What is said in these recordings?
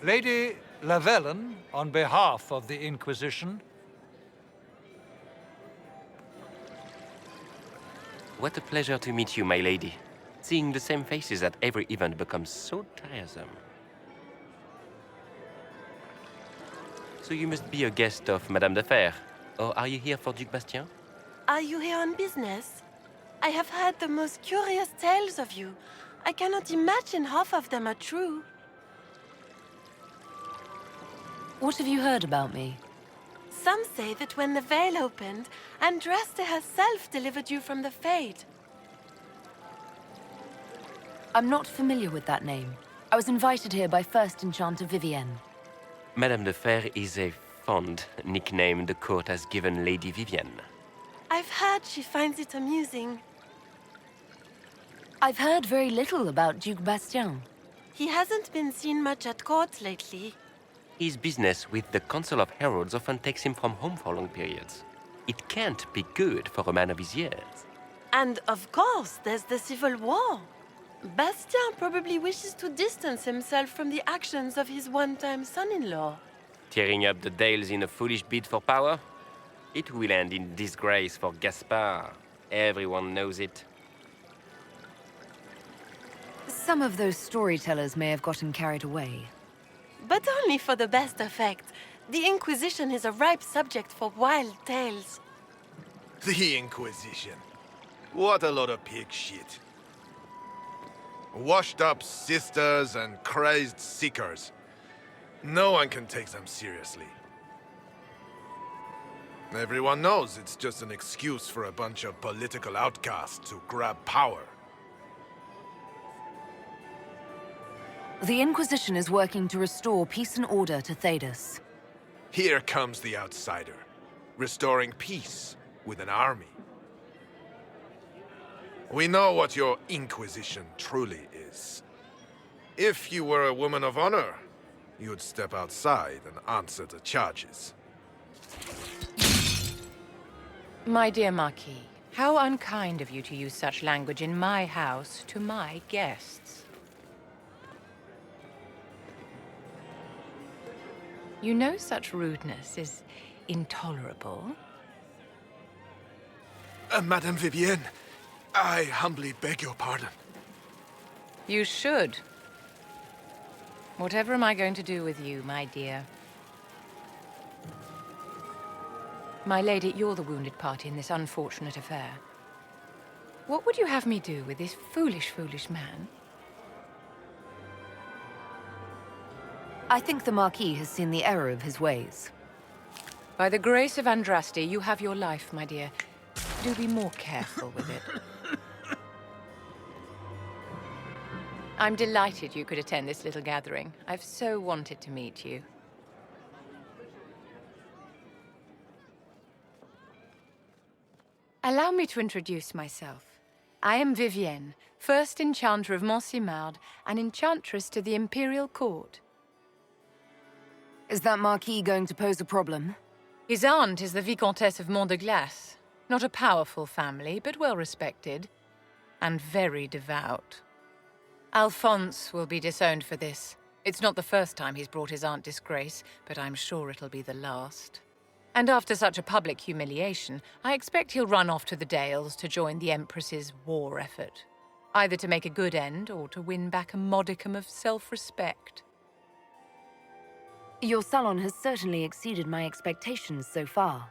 Lady Lavellen, on behalf of the Inquisition. What a pleasure to meet you, my lady. Seeing the same faces at every event becomes so tiresome. So you must be a guest of Madame de Fer, or are you here for Duc Bastien? Are you here on business? I have heard the most curious tales of you. I cannot imagine half of them are true. What have you heard about me? Some say that when the veil opened, Andraste herself delivered you from the Fade. I'm not familiar with that name. I was invited here by First Enchanter Vivienne. Madame de Fer is a fond nickname the court has given Lady Vivienne. I've heard she finds it amusing. I've heard very little about Duc Bastien. He hasn't been seen much at court lately. His business with the Council of Heralds often takes him from home for long periods. It can't be good for a man of his years. And of course, there's the civil war. Bastien probably wishes to distance himself from the actions of his one-time son-in-law. Tearing up the Dales in a foolish bid for power? It will end in disgrace for Gaspard. Everyone knows it. Some of those storytellers may have gotten carried away. But only for the best effect. The Inquisition is a ripe subject for wild tales. The Inquisition. What a lot of pig shit. Washed-up sisters and crazed seekers. No one can take them seriously. Everyone knows it's just an excuse for a bunch of political outcasts to grab power. The Inquisition is working to restore peace and order to Thedas. Here comes the outsider, restoring peace with an army. We know what your Inquisition truly is. If you were a woman of honor, you'd step outside and answer the charges. My dear Marquis, how unkind of you to use such language in my house to my guests. You know such rudeness is intolerable. Madame Vivienne, I humbly beg your pardon. You should. Whatever am I going to do with you, my dear? My lady, you're the wounded party in this unfortunate affair. What would you have me do with this foolish, foolish man? I think the Marquis has seen the error of his ways. By the grace of Andraste, you have your life, my dear. Do be more careful with it. I'm delighted you could attend this little gathering. I've so wanted to meet you. Allow me to introduce myself. I am Vivienne, first Enchanter of Monsimard and Enchantress to the Imperial Court. Is that Marquis going to pose a problem? His aunt is the Vicomtesse of Mont de Glace. Not a powerful family, but well respected. And very devout. Alphonse will be disowned for this. It's not the first time he's brought his aunt disgrace, but I'm sure it'll be the last. And after such a public humiliation, I expect he'll run off to the Dales to join the Empress's war effort. Either to make a good end, or to win back a modicum of self-respect. Your salon has certainly exceeded my expectations so far.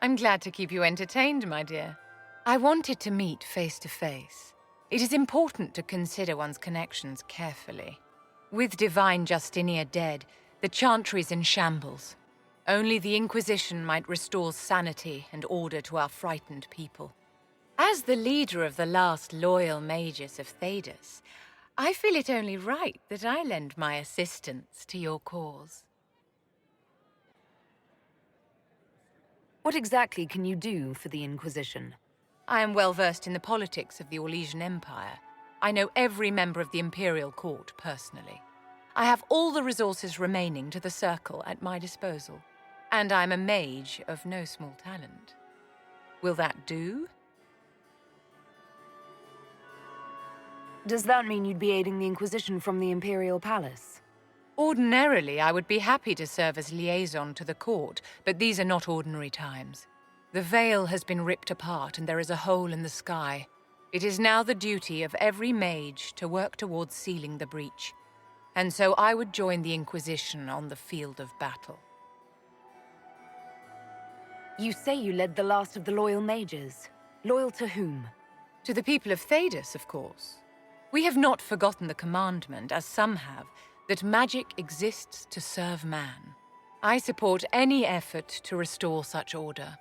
I'm glad to keep you entertained, my dear. I wanted to meet face to face. It is important to consider one's connections carefully. With Divine Justinia dead, the Chantry's in shambles. Only the Inquisition might restore sanity and order to our frightened people. As the leader of the last loyal mages of Thedas, I feel it only right that I lend my assistance to your cause. What exactly can you do for the Inquisition? I am well versed in the politics of the Orlesian Empire. I know every member of the Imperial Court personally. I have all the resources remaining to the Circle at my disposal. And I'm a mage of no small talent. Will that do? Does that mean you'd be aiding the Inquisition from the Imperial Palace? Ordinarily, I would be happy to serve as liaison to the court, but these are not ordinary times. The veil has been ripped apart and there is a hole in the sky. It is now the duty of every mage to work towards sealing the breach. And so I would join the Inquisition on the field of battle. You say you led the last of the loyal mages. Loyal to whom? To the people of Thedas, of course. We have not forgotten the commandment, as some have, that magic exists to serve man. I support any effort to restore such order.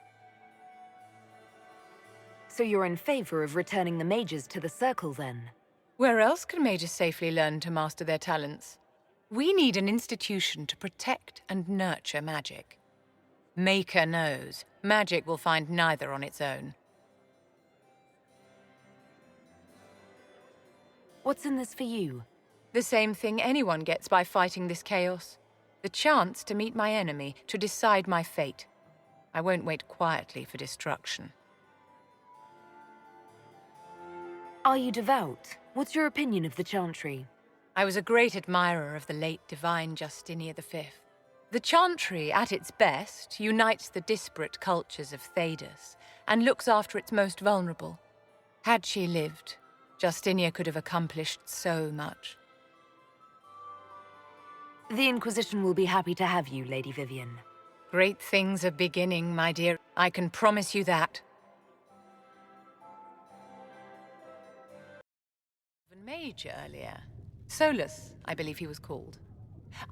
So you're in favor of returning the mages to the Circle, then? Where else can mages safely learn to master their talents? We need an institution to protect and nurture magic. Maker knows, magic will find neither on its own. What's in this for you? The same thing anyone gets by fighting this chaos. The chance to meet my enemy, to decide my fate. I won't wait quietly for destruction. Are you devout? What's your opinion of the Chantry? I was a great admirer of the late divine Justinia V. The Chantry, at its best, unites the disparate cultures of Thedas and looks after its most vulnerable. Had she lived, Justinia could have accomplished so much. The Inquisition will be happy to have you, Lady Vivienne. Great things are beginning, my dear. I can promise you that. Mage earlier. Solus, I believe he was called.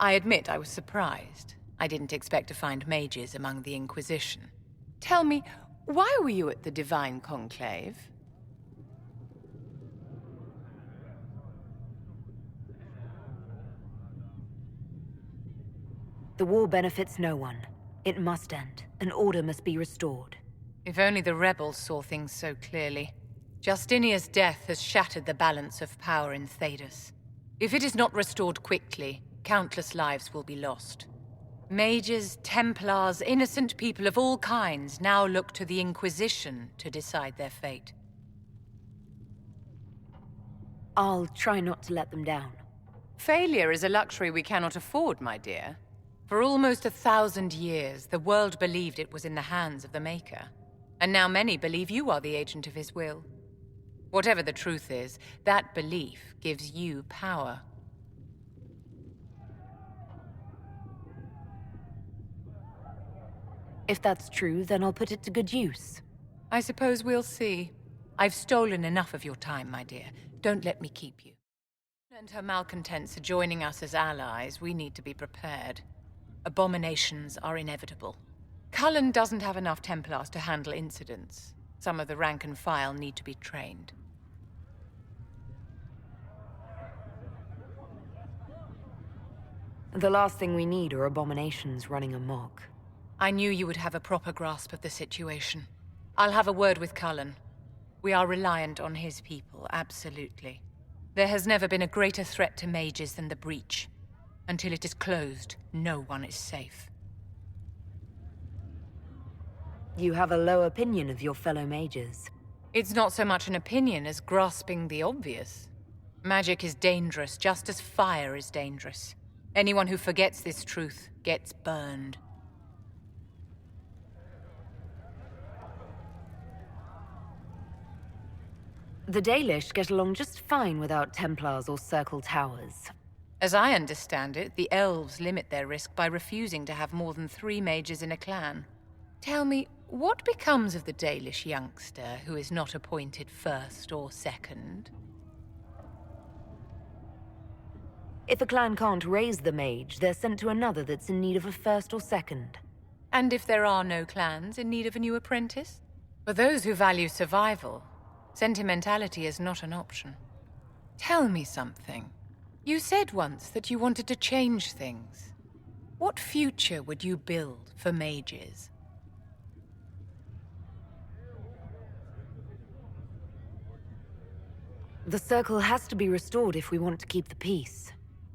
I admit I was surprised. I didn't expect to find mages among the Inquisition. Tell me, why were you at the Divine Conclave? The war benefits no one. It must end, and order must be restored. If only the rebels saw things so clearly. Justinia's death has shattered the balance of power in Thedas. If it is not restored quickly, countless lives will be lost. Mages, Templars, innocent people of all kinds now look to the Inquisition to decide their fate. I'll try not to let them down. Failure is a luxury we cannot afford, my dear. For almost 1,000 years, the world believed it was in the hands of the Maker. And now many believe you are the agent of his will. Whatever the truth is, that belief gives you power. If that's true, then I'll put it to good use. I suppose we'll see. I've stolen enough of your time, my dear. Don't let me keep you. And her malcontents are joining us as allies. We need to be prepared. Abominations are inevitable. Cullen doesn't have enough Templars to handle incidents. Some of the rank and file need to be trained. The last thing we need are abominations running amok. I knew you would have a proper grasp of the situation. I'll have a word with Cullen. We are reliant on his people, absolutely. There has never been a greater threat to mages than the breach. Until it is closed, no one is safe. You have a low opinion of your fellow mages. It's not so much an opinion as grasping the obvious. Magic is dangerous, just as fire is dangerous. Anyone who forgets this truth gets burned. The Dalish get along just fine without Templars or Circle Towers. As I understand it, the elves limit their risk by refusing to have more than 3 mages in a clan. Tell me, what becomes of the Dalish youngster who is not appointed first or second? If a clan can't raise the mage, they're sent to another that's in need of a first or second. And if there are no clans in need of a new apprentice? For those who value survival, sentimentality is not an option. Tell me something. You said once that you wanted to change things. What future would you build for mages? The Circle has to be restored if we want to keep the peace.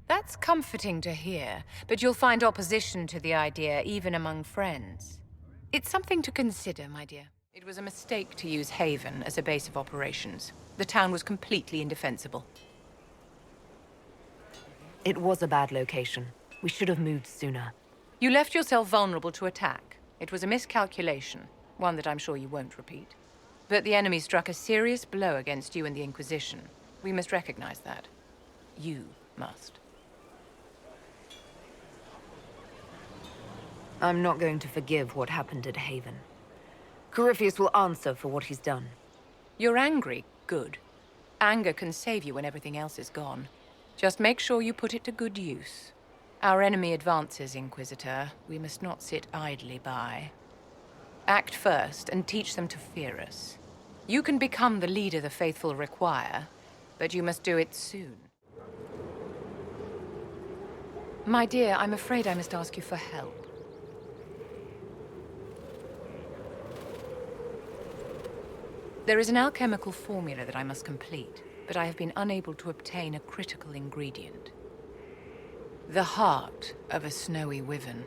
That's comforting to hear, but you'll find opposition to the idea even among friends. It's something to consider, my dear. It was a mistake to use Haven as a base of operations. The town was completely indefensible. It was a bad location. We should have moved sooner. You left yourself vulnerable to attack. It was a miscalculation, one that I'm sure you won't repeat. But the enemy struck a serious blow against you and the Inquisition. We must recognize that. You must. I'm not going to forgive what happened at Haven. Corypheus will answer for what he's done. You're angry? Good. Anger can save you when everything else is gone. Just make sure you put it to good use. Our enemy advances, Inquisitor. We must not sit idly by. Act first and teach them to fear us. You can become the leader the faithful require, but you must do it soon. My dear, I'm afraid I must ask you for help. There is an alchemical formula that I must complete, but I have been unable to obtain a critical ingredient. The heart of a snowy wyvern.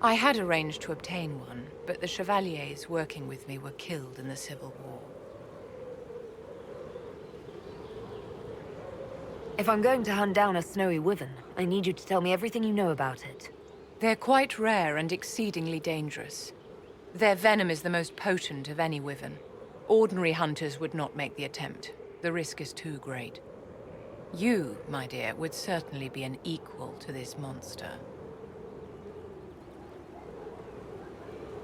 I had arranged to obtain one, but the chevaliers working with me were killed in the Civil War. If I'm going to hunt down a snowy wyvern, I need you to tell me everything you know about it. They're quite rare and exceedingly dangerous. Their venom is the most potent of any wyvern. Ordinary hunters would not make the attempt. The risk is too great. You, my dear, would certainly be an equal to this monster.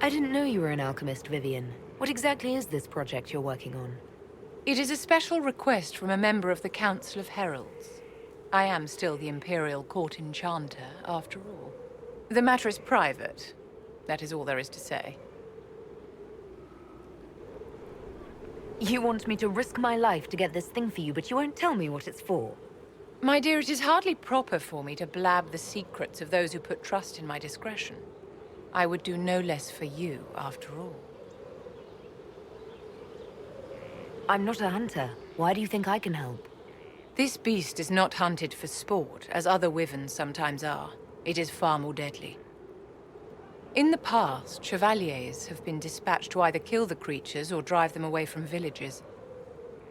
I didn't know you were an alchemist, Vivienne. What exactly is this project you're working on? It is a special request from a member of the Council of Heralds. I am still the Imperial Court Enchanter, after all. The matter is private. That is all there is to say. You want me to risk my life to get this thing for you, but you won't tell me what it's for. My dear, it is hardly proper for me to blab the secrets of those who put trust in my discretion. I would do no less for you, after all. I'm not a hunter. Why do you think I can help? This beast is not hunted for sport, as other wyverns sometimes are. It is far more deadly. In the past, chevaliers have been dispatched to either kill the creatures or drive them away from villages.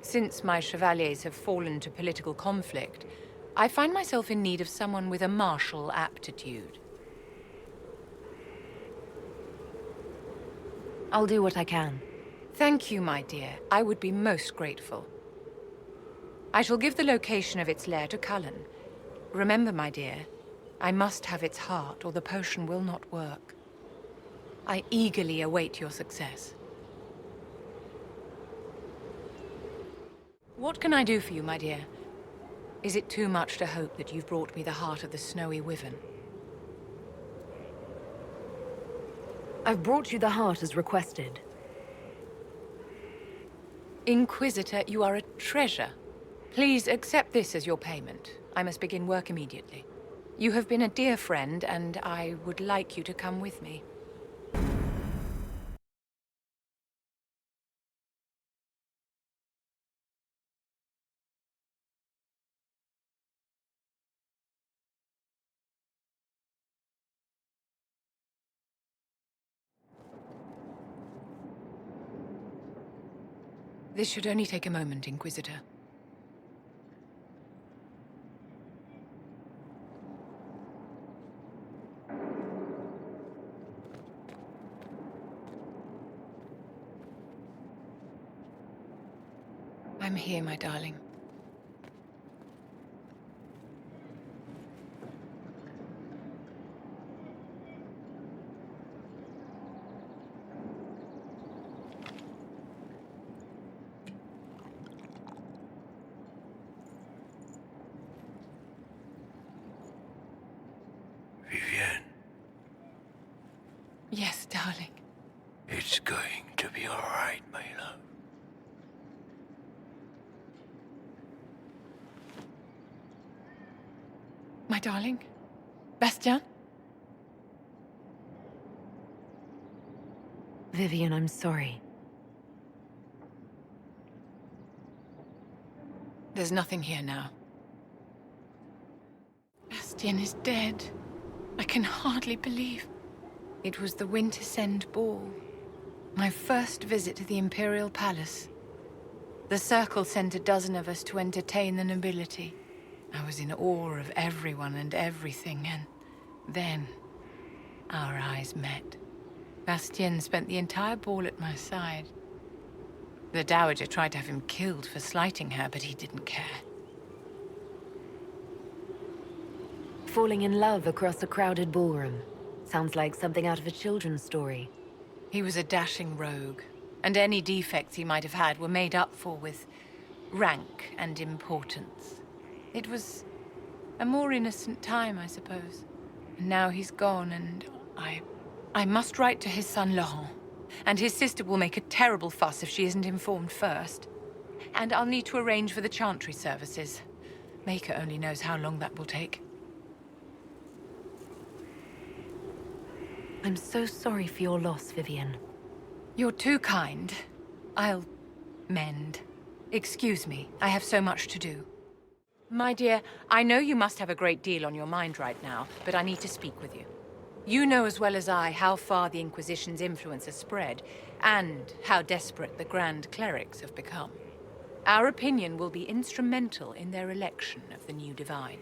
Since my chevaliers have fallen to political conflict, I find myself in need of someone with a martial aptitude. I'll do what I can. Thank you, my dear. I would be most grateful. I shall give the location of its lair to Cullen. Remember, my dear, I must have its heart or the potion will not work. I eagerly await your success. What can I do for you, my dear? Is it too much to hope that you've brought me the heart of the snowy wyvern? I've brought you the heart as requested. Inquisitor, you are a treasure. Please accept this as your payment. I must begin work immediately. You have been a dear friend, and I would like you to come with me. This should only take a moment, Inquisitor. I'm here, my darling. Vivienne, Yes, darling. it's going to be all right, my love. My darling? Bastien? Vivienne, I'm sorry. There's nothing here now. Bastien is dead. I can hardly believe. It was the Wintersend Ball. My first visit to the Imperial Palace. The Circle sent a dozen of us to entertain the nobility. I was in awe of everyone and everything, and then our eyes met. Bastien spent the entire ball at my side. The Dowager tried to have him killed for slighting her, but he didn't care. Falling in love across a crowded ballroom. Sounds like something out of a children's story. He was a dashing rogue, and any defects he might have had were made up for with rank and importance. It was a more innocent time, I suppose. And now he's gone, and I must write to his son Laurent. And his sister will make a terrible fuss if she isn't informed first. And I'll need to arrange for the chantry services. Maker only knows how long that will take. I'm so sorry for your loss, Vivienne. You're too kind. I'll mend. Excuse me, I have so much to do. My dear, I know you must have a great deal on your mind right now, but I need to speak with you. You know as well as I how far the Inquisition's influence has spread, and how desperate the Grand Clerics have become. Our opinion will be instrumental in their election of the new Divine.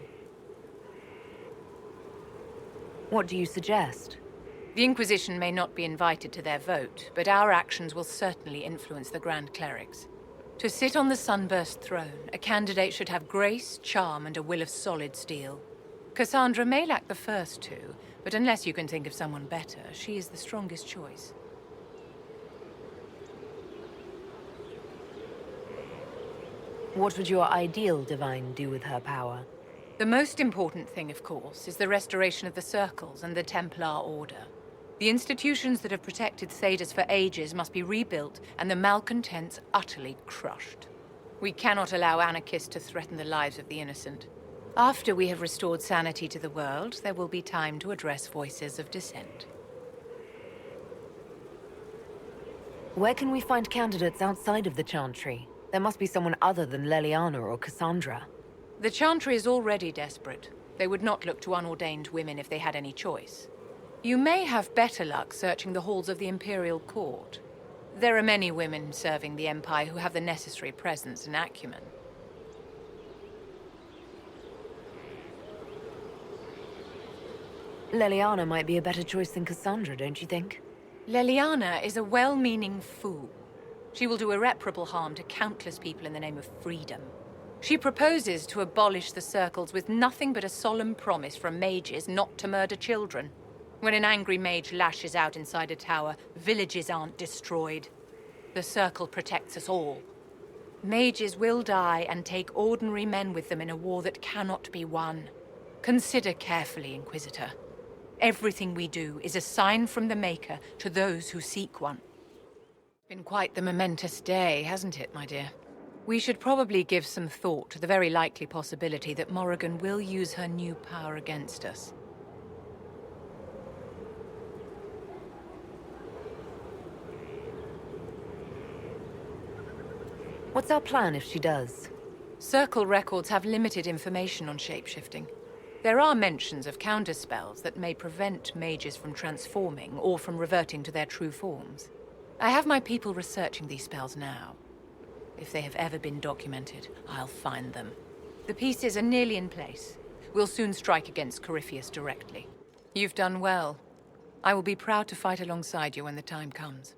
What do you suggest? The Inquisition may not be invited to their vote, but our actions will certainly influence the Grand Clerics. To sit on the Sunburst throne, a candidate should have grace, charm, and a will of solid steel. Cassandra may lack the first two, but unless you can think of someone better, she is the strongest choice. What would your ideal divine do with her power? The most important thing, of course, is the restoration of the Circles and the Templar Order. The institutions that have protected Thedas for ages must be rebuilt, and the malcontents utterly crushed. We cannot allow anarchists to threaten the lives of the innocent. After we have restored sanity to the world, there will be time to address voices of dissent. Where can we find candidates outside of the Chantry? There must be someone other than Leliana or Cassandra. The Chantry is already desperate. They would not look to unordained women if they had any choice. You may have better luck searching the halls of the Imperial Court. There are many women serving the Empire who have the necessary presence and acumen. Leliana might be a better choice than Cassandra, don't you think? Leliana is a well-meaning fool. She will do irreparable harm to countless people in the name of freedom. She proposes to abolish the Circles with nothing but a solemn promise from mages not to murder children. When an angry mage lashes out inside a tower, villages aren't destroyed. The Circle protects us all. Mages will die and take ordinary men with them in a war that cannot be won. Consider carefully, Inquisitor. Everything we do is a sign from the Maker to those who seek one. Been quite the momentous day, hasn't it, my dear? We should probably give some thought to the very likely possibility that Morrigan will use her new power against us. What's our plan if she does? Circle records have limited information on shapeshifting. There are mentions of counterspells that may prevent mages from transforming or from reverting to their true forms. I have my people researching these spells now. If they have ever been documented, I'll find them. The pieces are nearly in place. We'll soon strike against Corypheus directly. You've done well. I will be proud to fight alongside you when the time comes.